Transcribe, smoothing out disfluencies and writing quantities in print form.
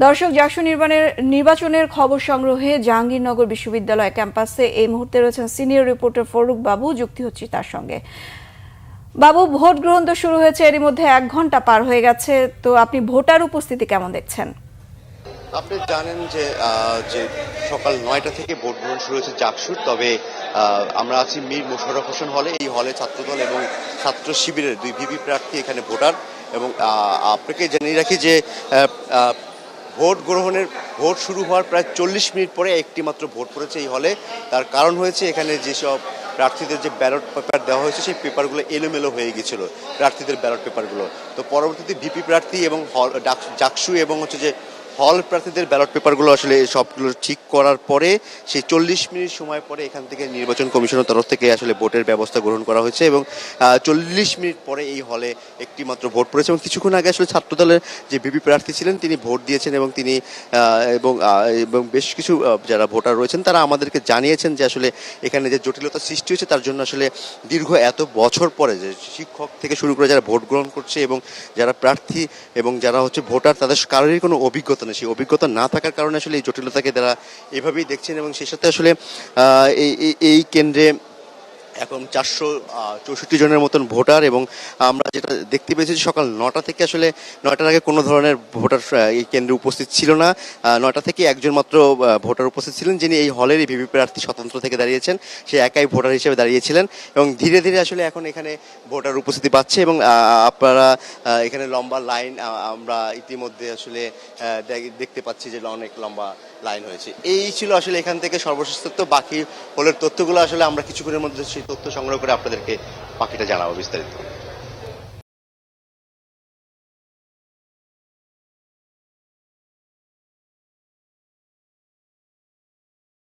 দর্শক, জাকসু নির্বাচনের খবর সংগ্রহে জাহাঙ্গীরনগর বিশ্ববিদ্যালয় ক্যাম্পাসে এই মুহূর্তে রয়েছেন সিনিয়র রিপোর্টার ফারুক বাবু। যুক্তি হচ্ছে তার সঙ্গে। বাবু, ভোট গ্রহণ তো শুরু হয়েছে, এরই মধ্যে 1 ঘন্টা পার হয়ে গেছে, তো আপনি ভোটার উপস্থিতি কেমন দেখছেন? আপনি জানেন যে সকাল 9টা থেকে ভোট গ্রহণ শুরু হয়েছে জাকসুর। তবে আমরা আছি মীর মোশাররফ হোসেন হলে। এই হলে ছাত্রদল এবং ছাত্র শিবিরের 2 ভিপি প্রার্থী এখানে ভোটার। এবং আপনাকে জানিয়ে রাখি যে ভোট শুরু হওয়ার প্রায় 40 মিনিট পরে একটি মাত্র ভোট পড়েছে এই হলে। তার কারণ হয়েছে এখানে যেসব প্রার্থীদের যে ব্যালট পেপার দেওয়া হয়েছে সেই পেপারগুলো এলোমেলো হয়ে গিয়েছিল, প্রার্থীদের ব্যালট পেপারগুলো। তো পরবর্তীতে ভিপি প্রার্থী এবং জাকসু এবং হচ্ছে যে হল প্রার্থীদের ব্যালট পেপারগুলো আসলে সবগুলো ঠিক করার পরে সেই 40 মিনিট সময় পরে এখান থেকে নির্বাচন কমিশনের তরফ থেকে আসলে ভোটের ব্যবস্থা গ্রহণ করা হয়েছে। এবং 40 মিনিট পরে এই হলে একটি মাত্র ভোট পড়েছে। এবং কিছুক্ষণ আগে আসলে ছাত্রদলের যে ভিপি প্রার্থী ছিলেন তিনি ভোট দিয়েছেন এবং তিনি এবং বেশ কিছু যারা ভোটার রয়েছেন তারা আমাদেরকে জানিয়েছেন যে আসলে এখানে যে জটিলতা সৃষ্টি হয়েছে তার জন্য আসলে দীর্ঘ এত বছর পরে যে শিক্ষক থেকে শুরু করে যারা ভোট গ্রহণ করছে এবং যারা প্রার্থী এবং যারা হচ্ছে ভোটার তাদের কারোরই কোনো অভিজ্ঞতা নেই। সেই অভিজ্ঞতা না থাকার কারণে আসলে এই জটিলতাকে তারা এভাবেই দেখছেন। এবং সেই সাথে আসলে এই কেন্দ্রে এখন 464 জনের মতন ভোটার। এবং আমরা যেটা দেখতে পেয়েছি সকাল 9টা থেকে আসলে 9টার আগে কোনো ধরনের ভোটার এই কেন্দ্রে উপস্থিত ছিল না। 9টা থেকে একজন মাত্র ভোটার উপস্থিত ছিলেন, যিনি এই হলেরই ভিপি প্রার্থী স্বতন্ত্র থেকে দাঁড়িয়েছেন। সে একাই ভোটার হিসেবে দাঁড়িয়েছিলেন এবং ধীরে ধীরে আসলে এখন এখানে ভোটার উপস্থিতি পাচ্ছে। এবং আপনারা এখানে লম্বা লাইন আমরা ইতিমধ্যে আসলে দেখতে পাচ্ছি যে অনেক লম্বা লাইন হয়েছে। এই ছিল আসলে এখান থেকে সর্বশেষ তথ্য। বাকি হলের তথ্যগুলো আসলে আমরা কিছুক্ষণের মধ্যে সেই তথ্য সংগ্রহ করে আপনাদেরকে বাকিটা জানাবো বিস্তারিত।